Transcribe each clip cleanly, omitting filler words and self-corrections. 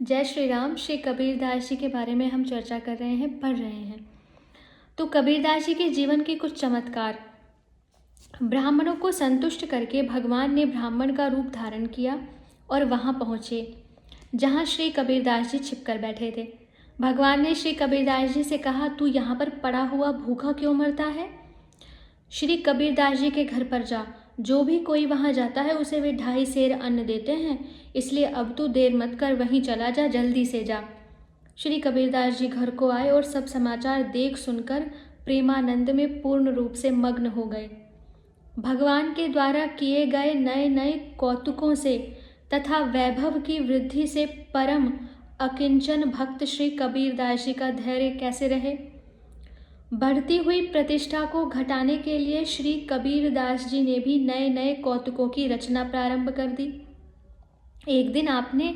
जय श्री राम। श्री कबीरदास जी के बारे में हम चर्चा कर रहे हैं, पढ़ रहे हैं। तो कबीरदास जी के जीवन के कुछ चमत्कार। ब्राह्मणों को संतुष्ट करके भगवान ने ब्राह्मण का रूप धारण किया और वहां पहुंचे जहां श्री कबीरदास जी छिपकर बैठे थे। भगवान ने श्री कबीरदास जी से कहा, तू यहाँ पर पड़ा हुआ भूखा क्यों मरता है? श्री कबीरदास जी के घर पर जा, जो भी कोई वहां जाता है उसे वे 2.5 सेर अन्न देते हैं, इसलिए अब तू देर मत कर, वहीं चला जा, जल्दी से जा। श्री कबीरदास जी घर को आए और सब समाचार देख सुनकर प्रेमानंद में पूर्ण रूप से मग्न हो गए। भगवान के द्वारा किए गए नए नए कौतुकों से तथा वैभव की वृद्धि से परम अकिंचन भक्त श्री कबीरदास जी का धैर्य कैसे रहे? बढ़ती हुई प्रतिष्ठा को घटाने के लिए श्री कबीरदास जी ने भी नए नए कौतुकों की रचना प्रारंभ कर दी। एक दिन आपने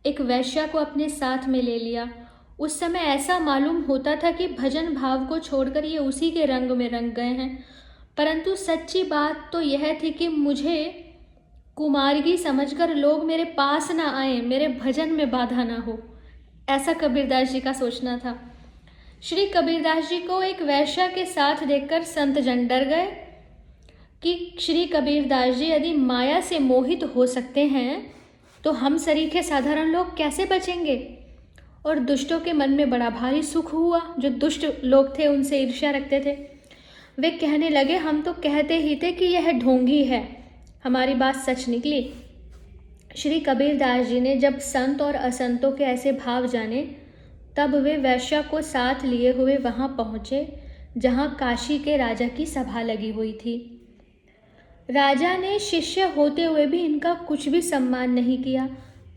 एक वैश्या को अपने साथ में ले लिया। उस समय ऐसा मालूम होता था कि भजन भाव को छोड़कर ये उसी के रंग में रंग गए हैं, परंतु सच्ची बात तो यह थी कि मुझे कुमारगी समझकर लोग मेरे पास ना आए, मेरे भजन में बाधा ना हो, ऐसा कबीरदास जी का सोचना था। श्री कबीरदास जी को एक वैश्या के साथ देखकर संत जन डर गए कि श्री कबीरदास जी यदि माया से मोहित हो सकते हैं तो हम सरीखे साधारण लोग कैसे बचेंगे? और दुष्टों के मन में बड़ा भारी सुख हुआ। जो दुष्ट लोग थे उनसे ईर्ष्या रखते थे। वे कहने लगे, हम तो कहते ही थे कि यह ढोंगी है, हमारी बात सच निकली। श्री कबीरदास जी ने जब संत और असंतों के ऐसे भाव जाने, तब वे वैश्या को साथ लिए हुए वहां पहुंचे जहां काशी के राजा की सभा लगी हुई थी। राजा ने शिष्य होते हुए भी इनका कुछ भी सम्मान नहीं किया,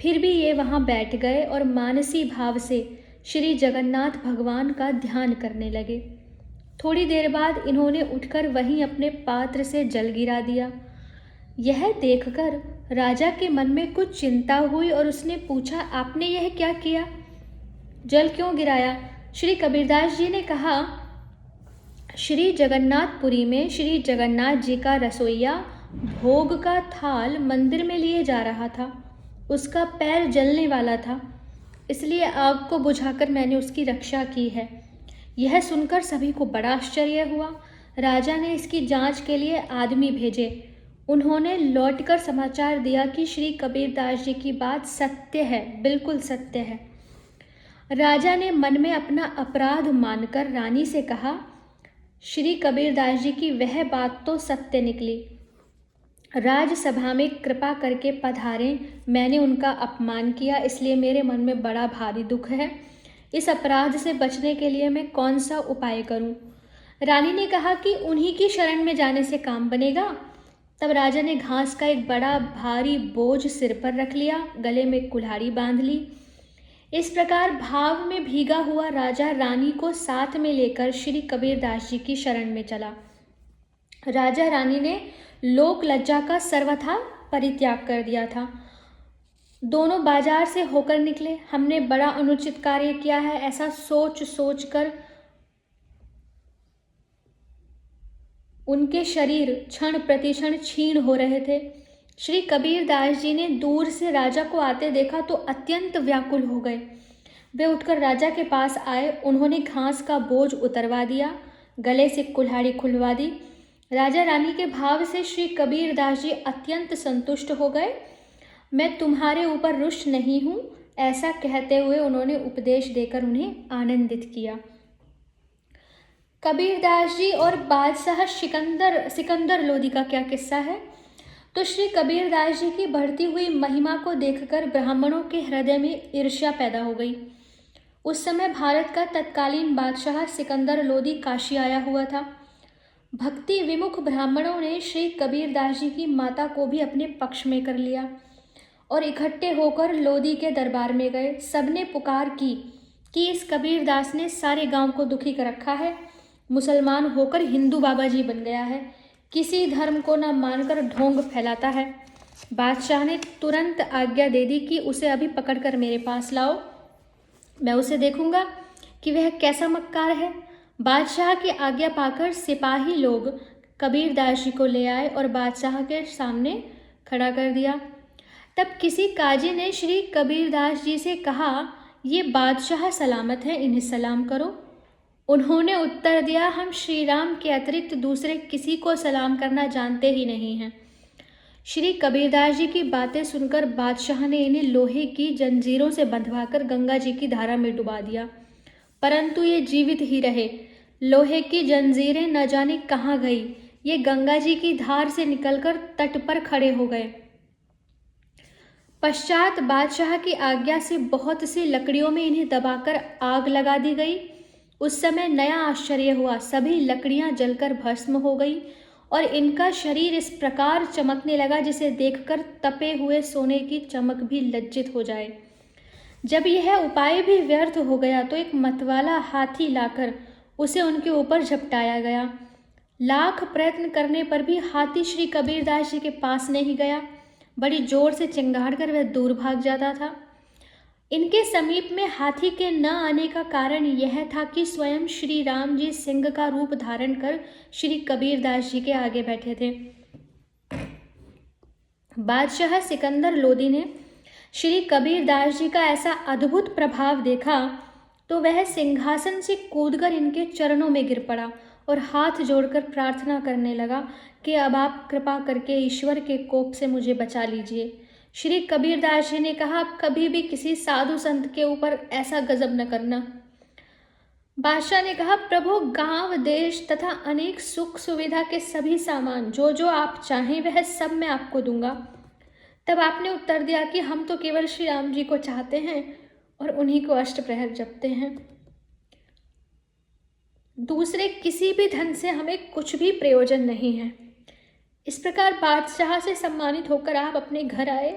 फिर भी ये वहां बैठ गए और मानसी भाव से श्री जगन्नाथ भगवान का ध्यान करने लगे। थोड़ी देर बाद इन्होंने उठकर वहीं अपने पात्र से जल गिरा दिया। यह देखकर राजा के मन में कुछ चिंता हुई और उसने पूछा, आपने यह क्या किया? जल क्यों गिराया? श्री कबीरदास जी ने कहा, श्री जगन्नाथपुरी में श्री जगन्नाथ जी का रसोइया भोग का थाल मंदिर में लिए जा रहा था। उसका पैर जलने वाला था, इसलिए आग को बुझाकर मैंने उसकी रक्षा की है। यह सुनकर सभी को बड़ा आश्चर्य हुआ। राजा ने इसकी जांच के लिए आदमी भेजे। उन्होंने लौटकर समाचार दिया कि श्री कबीरदास जी की बात सत्य है, बिल्कुल सत्य है। राजा ने मन में अपना अपराध मानकर रानी से कहा, श्री कबीरदास जी की वह बात तो सत्य निकली। राजसभा में कृपा करके पधारें, मैंने उनका अपमान किया, इसलिए मेरे मन में बड़ा भारी दुख है। इस अपराध से बचने के लिए मैं कौन सा उपाय करूं? रानी ने कहा कि उन्हीं की शरण में जाने से काम बनेगा। तब राजा ने घास का एक बड़ा भारी बोझ सिर पर रख लिया, गले में कुल्हाड़ी बांध ली। इस प्रकार भाव में भीगा हुआ राजा रानी को साथ में लेकर श्री कबीरदास जी की शरण में चला। राजा रानी ने लोक लज्जा का सर्वथा परित्याग कर दिया था। दोनों बाजार से होकर निकले। हमने बड़ा अनुचित कार्य किया है, ऐसा सोच सोच कर उनके शरीर क्षण प्रतिक्षण क्षीण हो रहे थे। श्री कबीरदास जी ने दूर से राजा को आते देखा तो अत्यंत व्याकुल हो गए। वे उठकर राजा के पास आए। उन्होंने घास का बोझ उतरवा दिया, गले से कुल्हाड़ी खुलवा दी। राजा रानी के भाव से श्री कबीरदास जी अत्यंत संतुष्ट हो गए। मैं तुम्हारे ऊपर रुष्ट नहीं हूँ, ऐसा कहते हुए उन्होंने उपदेश देकर उन्हें आनंदित किया। कबीरदास जी और बादशाह सिकंदर लोदी का क्या किस्सा है? तो श्री कबीरदास जी की बढ़ती हुई महिमा को देखकर ब्राह्मणों के हृदय में ईर्ष्या पैदा हो गई। उस समय भारत का तत्कालीन बादशाह सिकंदर लोदी काशी आया हुआ था। भक्ति विमुख ब्राह्मणों ने श्री कबीरदास जी की माता को भी अपने पक्ष में कर लिया और इकट्ठे होकर लोदी के दरबार में गए। सबने पुकार की कि इस कबीरदास ने सारे गांव को दुखी कर रखा है, मुसलमान होकर हिंदू बाबा जी बन गया है, किसी धर्म को न मानकर ढोंग फैलाता है। बादशाह ने तुरंत आज्ञा दे दी कि उसे अभी पकड़कर मेरे पास लाओ, मैं उसे देखूंगा कि वह कैसा मक्कार है। बादशाह की आज्ञा पाकर सिपाही लोग कबीरदास जी को ले आए और बादशाह के सामने खड़ा कर दिया। तब किसी काजी ने श्री कबीरदास जी से कहा, ये बादशाह सलामत है, इन्हें सलाम करो। उन्होंने उत्तर दिया, हम श्री राम के अतिरिक्त दूसरे किसी को सलाम करना जानते ही नहीं हैं। श्री कबीरदास जी की बातें सुनकर बादशाह ने इन्हें लोहे की जंजीरों से बंधवाकर गंगा जी की धारा में डुबा दिया, परंतु ये जीवित ही रहे। लोहे की जंजीरें न जाने कहाँ गई, ये गंगा जी की धार से निकलकर तट पर खड़े हो गए। पश्चात बादशाह की आज्ञा से बहुत सी लकड़ियों में इन्हें दबाकर आग लगा दी गई। उस समय नया आश्चर्य हुआ, सभी लकड़ियां जलकर भस्म हो गई और इनका शरीर इस प्रकार चमकने लगा जिसे देखकर तपे हुए सोने की चमक भी लज्जित हो जाए। जब यह उपाय भी व्यर्थ हो गया तो एक मतवाला हाथी लाकर उसे उनके ऊपर झपटाया गया। लाख प्रयत्न करने पर भी हाथी श्री कबीरदास जी के पास नहीं गया। बड़ी जोर से चिंगाड़ कर वह दूर भाग जाता था। इनके समीप में हाथी के न आने का कारण यह था कि स्वयं श्री राम जी सिंह का रूप धारण कर श्री कबीरदास जी के आगे बैठे थे। बादशाह सिकंदर लोदी ने श्री कबीरदास जी का ऐसा अद्भुत प्रभाव देखा तो वह सिंहासन से कूदकर इनके चरणों में गिर पड़ा और हाथ जोड़कर प्रार्थना करने लगा कि अब आप कृपा करके ईश्वर के कोप से मुझे बचा लीजिए। श्री कबीरदास जी ने कहा, आप कभी भी किसी साधु संत के ऊपर ऐसा गजब न करना। बादशाह ने कहा, प्रभु, गांव देश तथा अनेक सुख सुविधा के सभी सामान जो जो आप चाहें वह सब मैं आपको दूंगा। तब आपने उत्तर दिया कि हम तो केवल श्री राम जी को चाहते हैं और उन्हीं को अष्ट प्रहर जपते हैं। दूसरे किसी भी धन से हमें कुछ भी प्रयोजन नहीं है। इस प्रकार बादशाह से सम्मानित होकर आप अपने घर आए।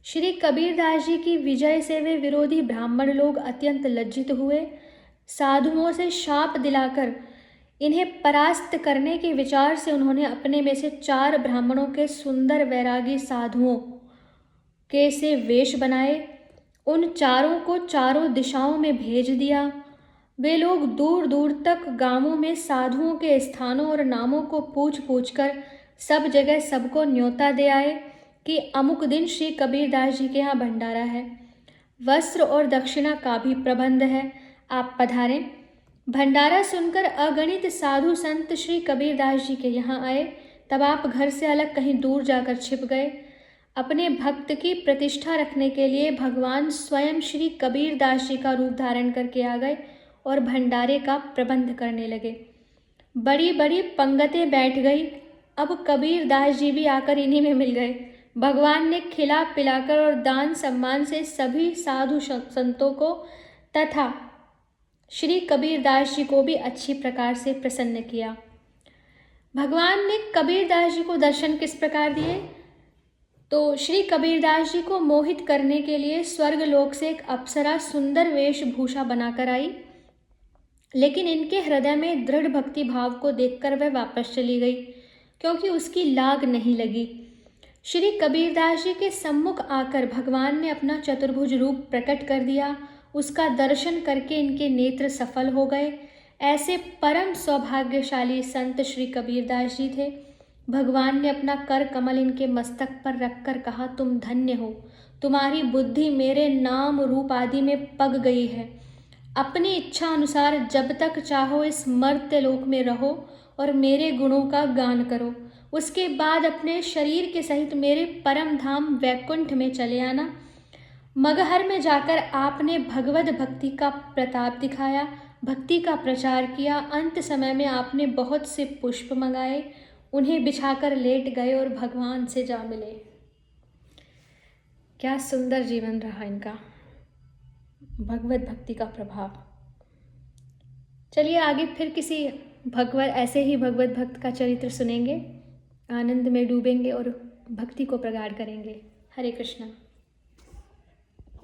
श्री कबीरदास जी की विजय से वे विरोधी ब्राह्मण लोग अत्यंत लज्जित हुए। साधुओं से शाप दिलाकर इन्हें परास्त करने के विचार से उन्होंने अपने में से 4 ब्राह्मणों के सुंदर वैरागी साधुओं के से वेश बनाए। उन चारों को चारों दिशाओं में भेज दिया। वे लोग दूर दूर तक गांवों में साधुओं के स्थानों और नामों को पूछ पूछ कर सब जगह सबको न्योता दे आए कि अमुक दिन श्री कबीरदास जी के यहाँ भंडारा है, वस्त्र और दक्षिणा का भी प्रबंध है, आप पधारें। भंडारा सुनकर अगणित साधु संत श्री कबीरदास जी के यहाँ आए। तब आप घर से अलग कहीं दूर जाकर छिप गए। अपने भक्त की प्रतिष्ठा रखने के लिए भगवान स्वयं श्री कबीरदास जी का रूप धारण करके आ गए और भंडारे का प्रबंध करने लगे। बड़ी बड़ी पंगतें बैठ गई। अब कबीरदास जी भी आकर इन्हीं में मिल गए। भगवान ने खिला पिलाकर और दान सम्मान से सभी साधु संतों को तथा श्री कबीरदास जी को भी अच्छी प्रकार से प्रसन्न किया। भगवान ने कबीरदास जी को दर्शन किस प्रकार दिए? तो श्री कबीरदास जी को मोहित करने के लिए स्वर्ग लोक से एक अप्सरा सुंदर वेशभूषा बनाकर आई, लेकिन इनके हृदय में दृढ़ भक्ति भाव को देखकर वह वापस चली गई, क्योंकि उसकी लाग नहीं लगी। श्री कबीरदास जी के सम्मुख आकर भगवान ने अपना चतुर्भुज रूप प्रकट कर दिया। उसका दर्शन करके इनके नेत्र सफल हो गए। ऐसे परम सौभाग्यशाली संत श्री कबीरदास जी थे। भगवान ने अपना कर कमल इनके मस्तक पर रखकर कहा, तुम धन्य हो, तुम्हारी बुद्धि मेरे नाम रूप आदि में पग गई है। अपनी इच्छा अनुसार जब तक चाहो इस मर्त्य लोक में रहो और मेरे गुणों का गान करो। उसके बाद अपने शरीर के सहित मेरे परम धाम वैकुंठ में चले आना। मगहर में जाकर आपने भगवत भक्ति का प्रताप दिखाया, भक्ति का प्रचार किया। अंत समय में आपने बहुत से पुष्प मंगाए, उन्हें बिछाकर लेट गए और भगवान से जा मिले। क्या सुंदर जीवन रहा इनका, भगवत भक्ति का प्रभाव। चलिए आगे फिर किसी ऐसे ही भगवत भक्त का चरित्र सुनेंगे, आनंद में डूबेंगे और भक्ति को प्रगाढ़ करेंगे। हरे कृष्णा।